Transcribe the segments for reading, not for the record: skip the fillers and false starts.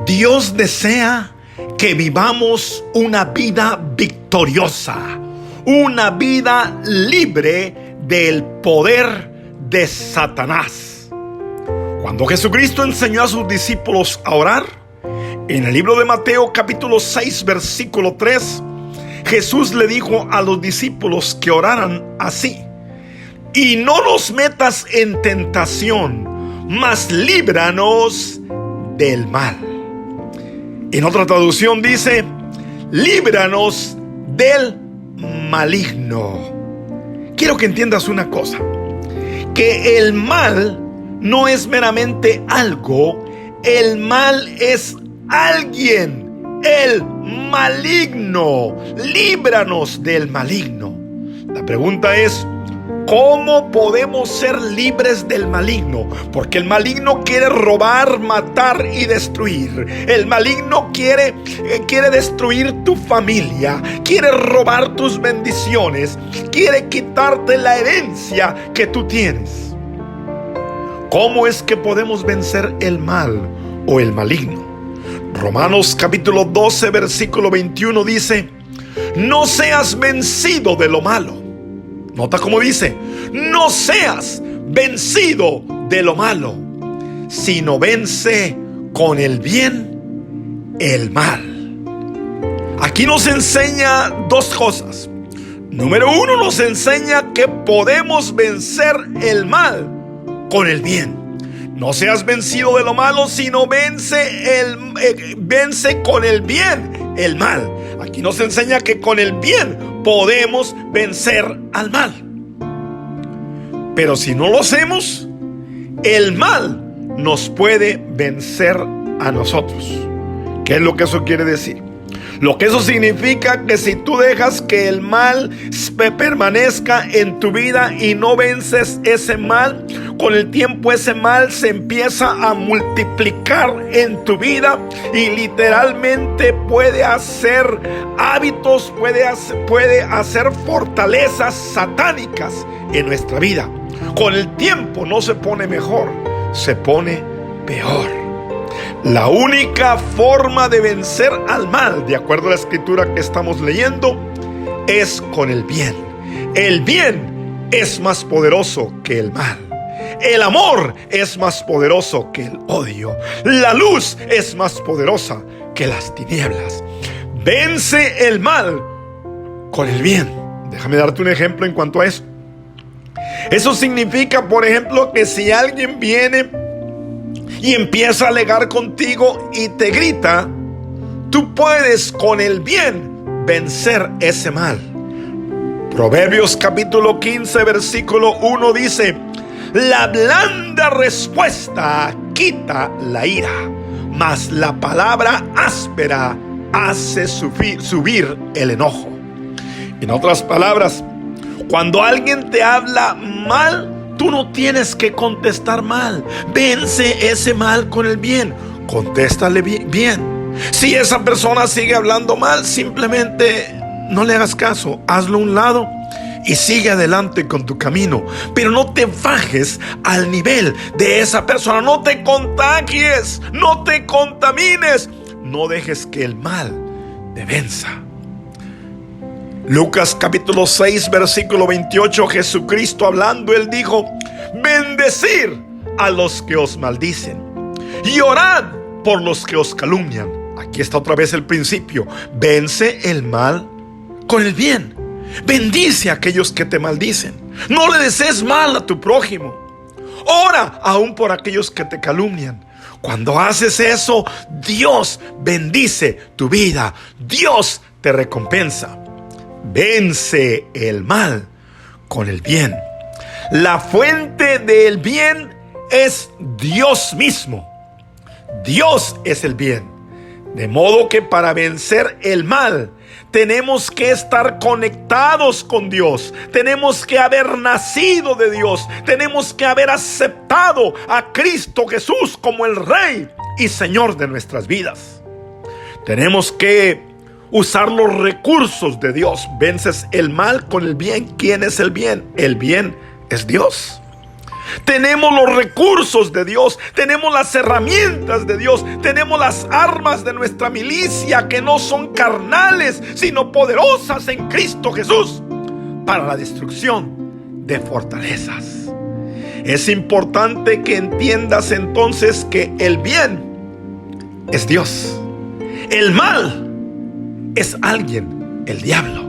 Dios desea que vivamos una vida victoriosa, una vida libre del poder de Satanás. Cuando Jesucristo enseñó a sus discípulos a orar, en el libro de Mateo capítulo 6 versículo 3, Jesús le dijo a los discípulos que oraran así: y no nos metas en tentación, mas líbranos del mal. En otra traducción dice: líbranos del maligno. Quiero que entiendas una cosa, que el mal no es meramente algo, el mal es alguien, el maligno. Líbranos del maligno. La pregunta es: ¿cómo podemos ser libres del maligno? Porque el maligno quiere robar, matar y destruir. El maligno quiere destruir tu familia, quiere robar tus bendiciones, quiere quitarte la herencia que tú tienes. ¿Cómo es que podemos vencer el mal o el maligno? Romanos capítulo 12 versículo 21 dice: no seas vencido de lo malo. Nota cómo dice: no seas vencido de lo malo, sino vence con el bien el mal. Aquí nos enseña dos cosas. Número uno, nos enseña que podemos vencer el mal con el bien. No seas vencido de lo malo, sino vence con el bien el mal. Aquí nos enseña que con el bien podemos vencer al mal. Pero si no lo hacemos, el mal nos puede vencer a nosotros. ¿Qué es lo que eso quiere decir? Lo que eso significa que si tú dejas que el mal permanezca en tu vida y no vences ese mal, con el tiempo ese mal se empieza a multiplicar en tu vida y literalmente puede hacer hábitos, puede hacer fortalezas satánicas en nuestra vida. Con el tiempo no se pone mejor, se pone peor. La única forma de vencer al mal, de acuerdo a la escritura que estamos leyendo, es con el bien. El bien es más poderoso que el mal. El amor es más poderoso que el odio. La luz es más poderosa que las tinieblas. Vence el mal con el bien. Déjame darte un ejemplo en cuanto a eso. Eso significa, por ejemplo, que si alguien viene y empieza a alegar contigo y te grita, tú puedes con el bien vencer ese mal. Proverbios capítulo 15 versículo 1 dice: la blanda respuesta quita la ira, mas la palabra áspera hace subir el enojo. En otras palabras, cuando alguien te habla mal, tú no tienes que contestar mal. Vence ese mal con el bien. Contéstale bien. Si esa persona sigue hablando mal, simplemente no le hagas caso. Hazlo a un lado y sigue adelante con tu camino. Pero no te bajes al nivel de esa persona. No te contagies. No te contamines. No dejes que el mal te venza. Lucas capítulo 6 versículo 28, Jesucristo hablando, Él dijo: bendecir a los que os maldicen y orad por los que os calumnian. Aquí está otra vez el principio: vence el mal con el bien. Bendice a aquellos que te maldicen. No le desees mal a tu prójimo. Ora aún por aquellos que te calumnian. Cuando haces eso, Dios bendice tu vida. Dios te recompensa. Vence el mal con el bien. La fuente del bien es Dios mismo. Dios es el bien. De modo que para vencer el mal tenemos que estar conectados con Dios. Tenemos que haber nacido de Dios. Tenemos que haber aceptado a Cristo Jesús como el Rey y Señor de nuestras vidas. Tenemos que usar los recursos de Dios. Vences el mal con el bien. ¿Quién es el bien? El bien es Dios. Tenemos los recursos de Dios, tenemos las herramientas de Dios, tenemos las armas de nuestra milicia que no son carnales, sino poderosas en Cristo Jesús para la destrucción de fortalezas. Es importante que entiendas entonces que el bien es Dios, el mal es alguien, el diablo.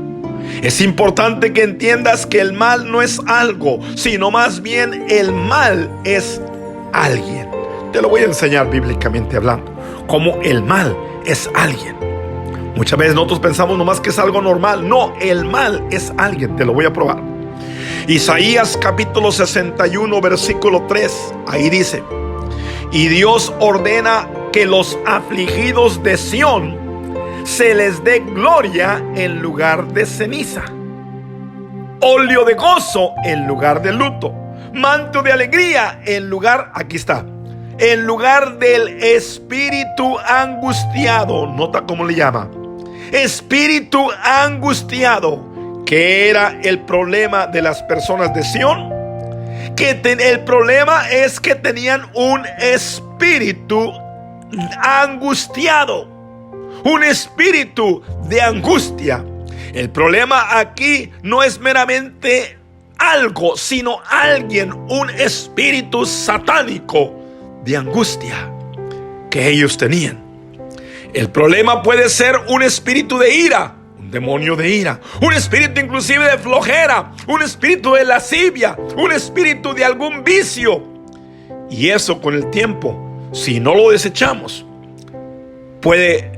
Es importante que entiendas que el mal no es algo, sino más bien el mal es alguien. Te lo voy a enseñar bíblicamente hablando, cómo el mal es alguien. Muchas veces nosotros pensamos nomás que es algo normal. No, el mal es alguien. Te lo voy a probar. Isaías capítulo 61 versículo 3. Ahí dice: y Dios ordena que los afligidos de Sión se les dé gloria en lugar de ceniza, óleo de gozo en lugar de luto, manto de alegría en lugar, aquí está, en lugar del espíritu angustiado. Nota cómo le llama: espíritu angustiado. ¿Qué era el problema de las personas de Sión? El problema es que tenían un espíritu angustiado, un espíritu de angustia. El problema aquí no es meramente algo, sino alguien, un espíritu satánico de angustia que ellos tenían. El problema puede ser un espíritu de ira, un demonio de ira, un espíritu inclusive de flojera, un espíritu de lascivia, un espíritu de algún vicio. Y eso con el tiempo, si no lo desechamos, puede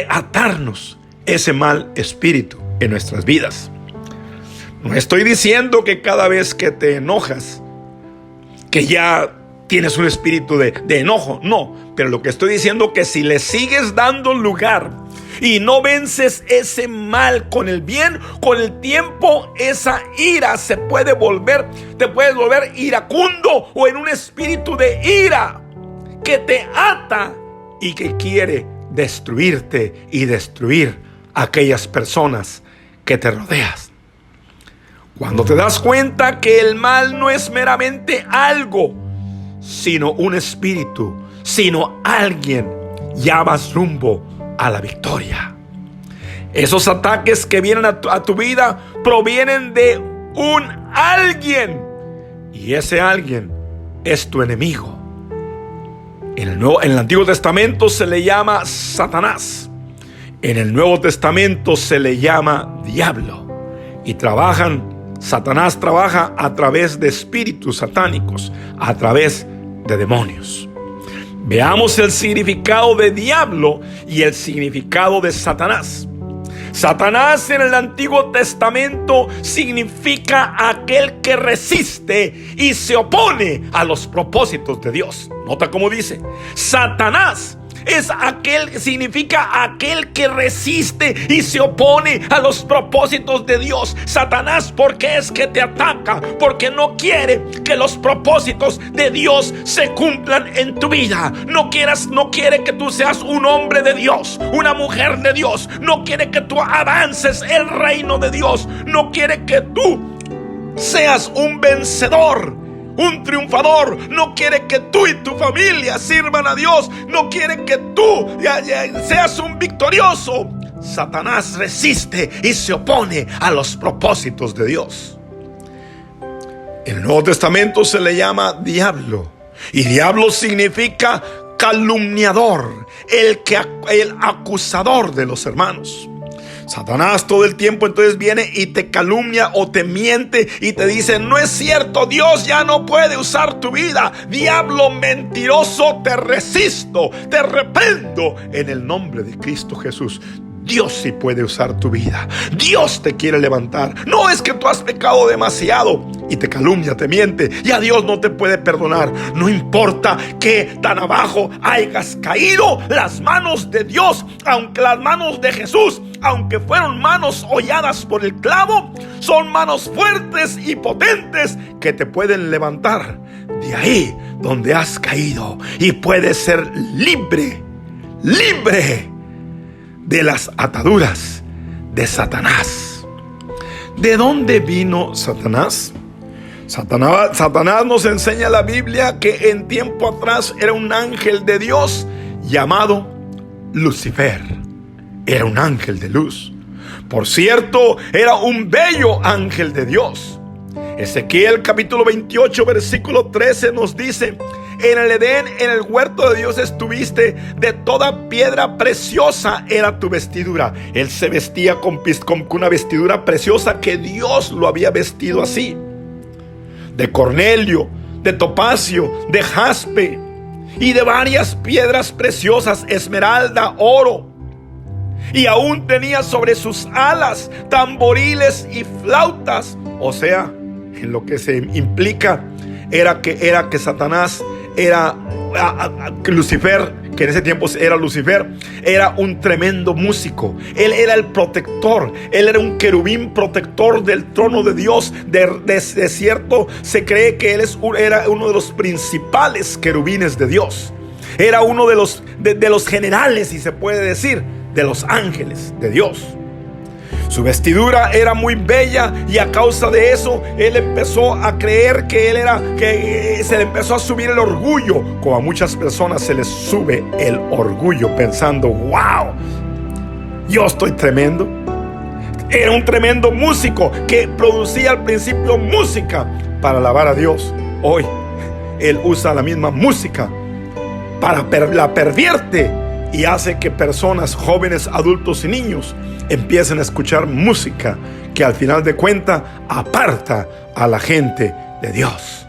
atarnos ese mal espíritu en nuestras vidas. No estoy diciendo que cada vez que te enojas, que ya tienes un espíritu de enojo. No, pero lo que estoy diciendo es que si le sigues dando lugar y no vences ese mal con el bien, con el tiempo esa ira te puedes volver iracundo o en un espíritu de ira que te ata y que quiere destruirte y destruir a aquellas personas que te rodeas. Cuando te das cuenta que el mal no es meramente algo, sino un espíritu, sino alguien, ya vas rumbo a la victoria. Esos ataques que vienen a tu vida provienen de un alguien, y ese alguien es tu enemigo. En el Antiguo Testamento se le llama Satanás. En el Nuevo Testamento se le llama diablo. Y Satanás trabaja a través de espíritus satánicos, a través de demonios. Veamos el significado de diablo y el significado de Satanás. Satanás en el Antiguo Testamento significa aquel que resiste y se opone a los propósitos de Dios. Nota cómo dice: Satanás significa aquel que resiste y se opone a los propósitos de Dios. Satanás, ¿por qué es que te ataca? Porque no quiere que los propósitos de Dios se cumplan en tu vida. No quiere que tú seas un hombre de Dios, una mujer de Dios. No quiere que tú avances el reino de Dios. No quiere que tú seas un vencedor, un triunfador. No quiere que tú y tu familia sirvan a Dios. No quiere que tú seas un victorioso. Satanás resiste y se opone a los propósitos de Dios. En el Nuevo Testamento se le llama diablo, y diablo significa calumniador, el acusador de los hermanos. Satanás todo el tiempo entonces viene y te calumnia o te miente y te dice: no es cierto, Dios ya no puede usar tu vida. Diablo mentiroso, te resisto, te reprendo en el nombre de Cristo Jesús. Dios sí puede usar tu vida. Dios te quiere levantar. No es que tú has pecado demasiado y te calumnia, te miente, ya Dios no te puede perdonar. No importa que tan abajo hayas caído, las manos de Dios, aunque las manos de Jesús, aunque fueron manos holladas por el clavo, son manos fuertes y potentes que te pueden levantar de ahí donde has caído y puedes ser libre de las ataduras de Satanás. ¿De dónde vino Satanás? Satanás nos enseña la Biblia que en tiempo atrás era un ángel de Dios llamado Lucifer. Era un ángel de luz. Por cierto, era un bello ángel de Dios. Ezequiel capítulo 28 versículo 13 nos dice: en el Edén, en el huerto de Dios estuviste, de toda piedra preciosa era tu vestidura. Él se vestía con una vestidura preciosa que Dios lo había vestido así. De cornelio, de topacio, de jaspe y de varias piedras preciosas, esmeralda, oro. Y aún tenía sobre sus alas tamboriles y flautas. O sea, en lo que se implica era que Satanás era Lucifer, que en ese tiempo era Lucifer, era un tremendo músico. Él era el protector, él era un querubín protector del trono de Dios. De cierto, se cree que él era uno de los principales querubines de Dios. Era uno de los generales, si se puede decir, de los ángeles de Dios. Su vestidura era muy bella y a causa de eso él empezó a creer que se le empezó a subir el orgullo, como a muchas personas se les sube el orgullo pensando: wow, yo estoy tremendo. Era un tremendo músico que producía al principio música para alabar a Dios. Hoy él usa la misma música la pervierte y hace que personas, jóvenes, adultos y niños empiecen a escuchar música que al final de cuentas aparta a la gente de Dios.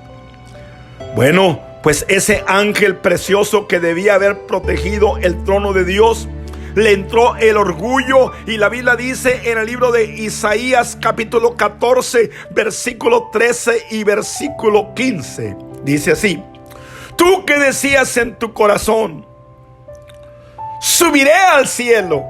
Bueno, pues ese ángel precioso que debía haber protegido el trono de Dios, le entró el orgullo, y la Biblia dice en el libro de Isaías capítulo 14 versículo 13 y versículo 15, dice así: tú que decías en tu corazón, subiré al cielo.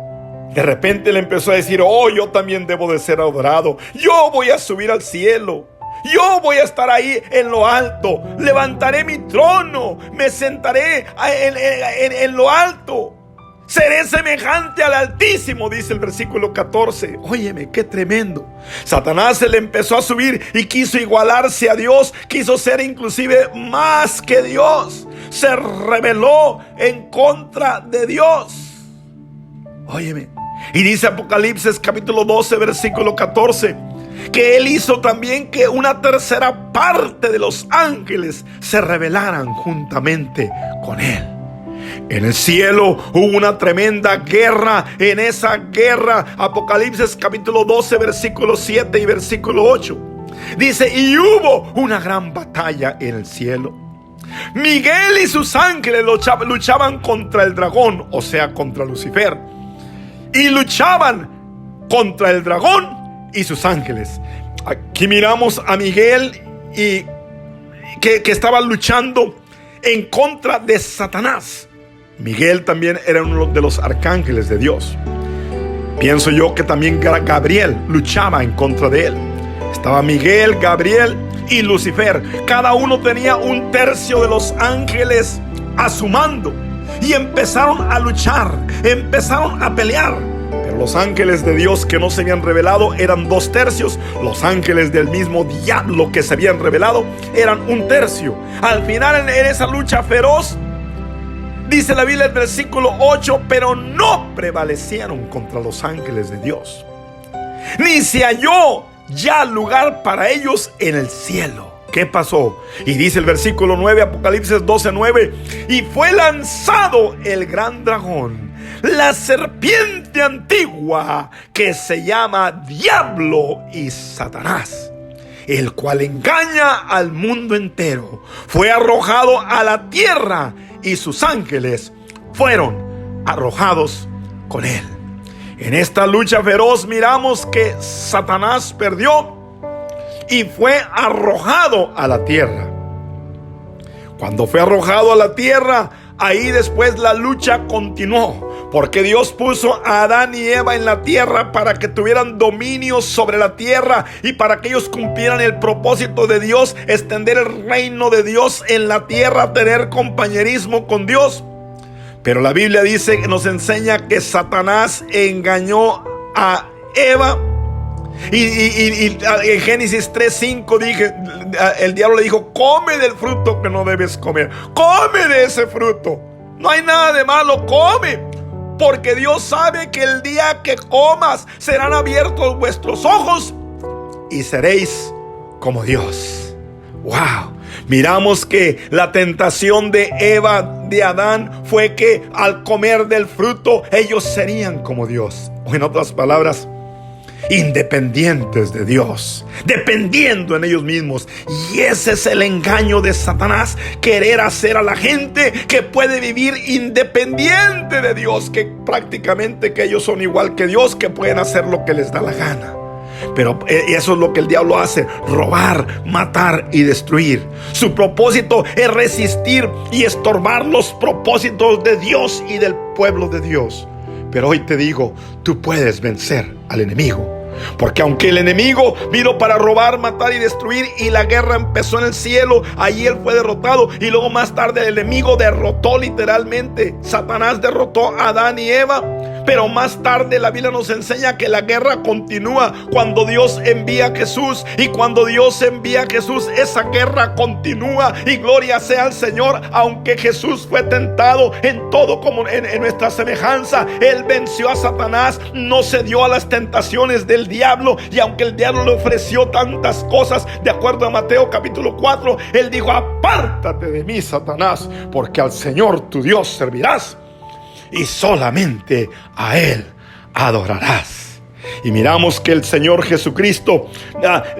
De repente le empezó a decir: oh, yo también debo de ser adorado. Yo voy a subir al cielo. Yo voy a estar ahí en lo alto. Levantaré mi trono. Me sentaré en lo alto. Seré semejante al Altísimo, dice el versículo 14. Óyeme, qué tremendo. Satanás se le empezó a subir y quiso igualarse a Dios. Quiso ser inclusive más que Dios. Se rebeló en contra de Dios. Óyeme. Y dice Apocalipsis capítulo 12 versículo 14 que él hizo también que una tercera parte de los ángeles se rebelaran juntamente con él. En el cielo hubo una tremenda guerra. En esa guerra, Apocalipsis capítulo 12 versículo 7 y versículo 8 dice: y hubo una gran batalla en el cielo. Miguel y sus ángeles luchaban contra el dragón, o sea, contra Lucifer. Y luchaban contra el dragón y sus ángeles. Aquí miramos a Miguel y que estaba luchando en contra de Satanás. Miguel también era uno de los arcángeles de Dios. Pienso yo que también Gabriel luchaba en contra de él. Estaba Miguel, Gabriel y Lucifer. Cada uno tenía un tercio de los ángeles a su mando. Y empezaron a luchar, empezaron a pelear. Pero los ángeles de Dios que no se habían revelado eran 2/3. Los ángeles del mismo diablo que se habían revelado eran 1/3. Al final, en esa lucha feroz, dice la Biblia en el versículo 8: pero no prevalecieron contra los ángeles de Dios, ni se halló ya lugar para ellos en el cielo. ¿Qué pasó? Y dice el versículo 9, Apocalipsis 12:9: y fue lanzado el gran dragón, la serpiente antigua, que se llama Diablo y Satanás, el cual engaña al mundo entero. Fue arrojado a la tierra y sus ángeles fueron arrojados con él. En esta lucha feroz miramos que Satanás perdió y fue arrojado a la tierra. Cuando fue arrojado a la tierra, ahí después la lucha continuó, porque Dios puso a Adán y Eva en la tierra para que tuvieran dominio sobre la tierra y para que ellos cumplieran el propósito de Dios, extender el reino de Dios en la tierra, tener compañerismo con Dios. Pero la Biblia dice, nos enseña que Satanás engañó a Eva Y en Génesis 3:5 el diablo le dijo: come del fruto que no debes comer. Come de ese fruto. No hay nada de malo, come. Porque Dios sabe que el día que comas serán abiertos vuestros ojos y seréis como Dios. ¡Wow! Miramos que la tentación de Eva, de Adán, fue que al comer del fruto ellos serían como Dios. O en otras palabras, independientes de Dios, dependiendo en ellos mismos. Y ese es el engaño de Satanás: querer hacer a la gente que puede vivir independiente de Dios, que prácticamente que ellos son igual que Dios, que pueden hacer lo que les da la gana. Pero eso es lo que el diablo hace: robar, matar y destruir. Su propósito es resistir y estorbar los propósitos de Dios y del pueblo de Dios. Pero hoy te digo, tú puedes vencer al enemigo. Porque aunque el enemigo vino para robar, matar y destruir, y la guerra empezó en el cielo, allí él fue derrotado, y luego más tarde el enemigo derrotó literalmente. Satanás derrotó a Adán y Eva. Pero más tarde la Biblia nos enseña que la guerra continúa cuando Dios envía a Jesús. Y cuando Dios envía a Jesús, esa guerra continúa. Y gloria sea al Señor. Aunque Jesús fue tentado en todo como en nuestra semejanza, Él venció a Satanás, no cedió a las tentaciones del diablo. Y aunque el diablo le ofreció tantas cosas, de acuerdo a Mateo capítulo 4, Él dijo: apártate de mí, Satanás, porque al Señor tu Dios servirás y solamente a Él adorarás. Y miramos que el Señor Jesucristo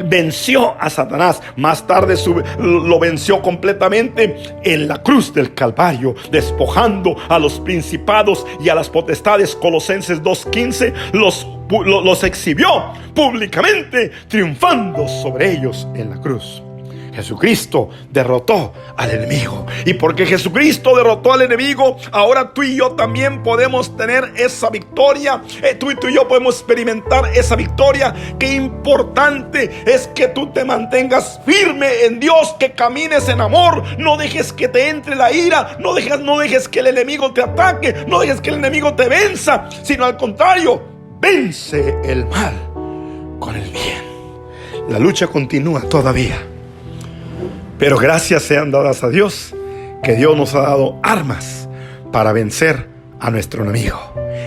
venció a Satanás. Más tarde lo venció completamente en la cruz del Calvario, despojando a los principados y a las potestades. Colosenses 2:15 los exhibió públicamente, triunfando sobre ellos en la cruz. Jesucristo derrotó al enemigo. Y porque Jesucristo derrotó al enemigo, ahora tú y yo también podemos tener esa victoria. Tú y yo podemos experimentar esa victoria. Qué importante es que tú te mantengas firme en Dios, que camines en amor. No dejes que te entre la ira. No dejes que el enemigo te ataque. No dejes que el enemigo te venza, sino al contrario, vence el mal con el bien. La lucha continúa todavía. Pero gracias sean dadas a Dios, que Dios nos ha dado armas para vencer a nuestro enemigo.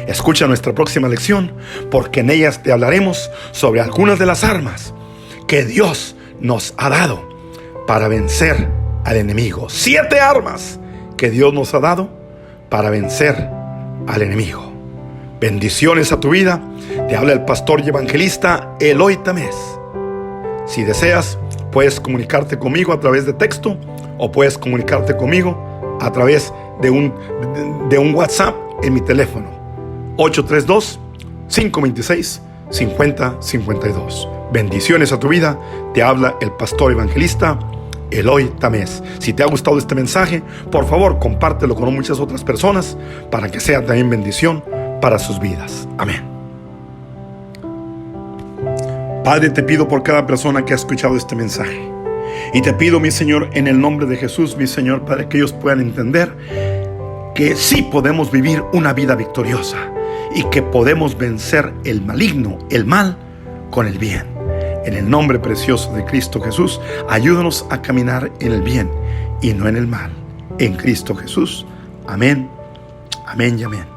Escucha nuestra próxima lección, porque en ellas te hablaremos sobre algunas de las armas que Dios nos ha dado para vencer al enemigo. 7 armas que Dios nos ha dado para vencer al enemigo. Bendiciones a tu vida. Te habla el pastor y evangelista Eloy Tamés. Si deseas, puedes comunicarte conmigo a través de texto, o puedes comunicarte conmigo a través de un WhatsApp en mi teléfono 832-526-5052. Bendiciones a tu vida. Te habla el pastor evangelista Eloy Tamés. Si te ha gustado este mensaje, por favor compártelo con muchas otras personas para que sea también bendición para sus vidas. Amén. Padre, te pido por cada persona que ha escuchado este mensaje. Y te pido, mi Señor, en el nombre de Jesús, mi Señor, para que ellos puedan entender que sí podemos vivir una vida victoriosa y que podemos vencer el maligno, el mal, con el bien. En el nombre precioso de Cristo Jesús, ayúdanos a caminar en el bien y no en el mal. En Cristo Jesús. Amén, amén y amén.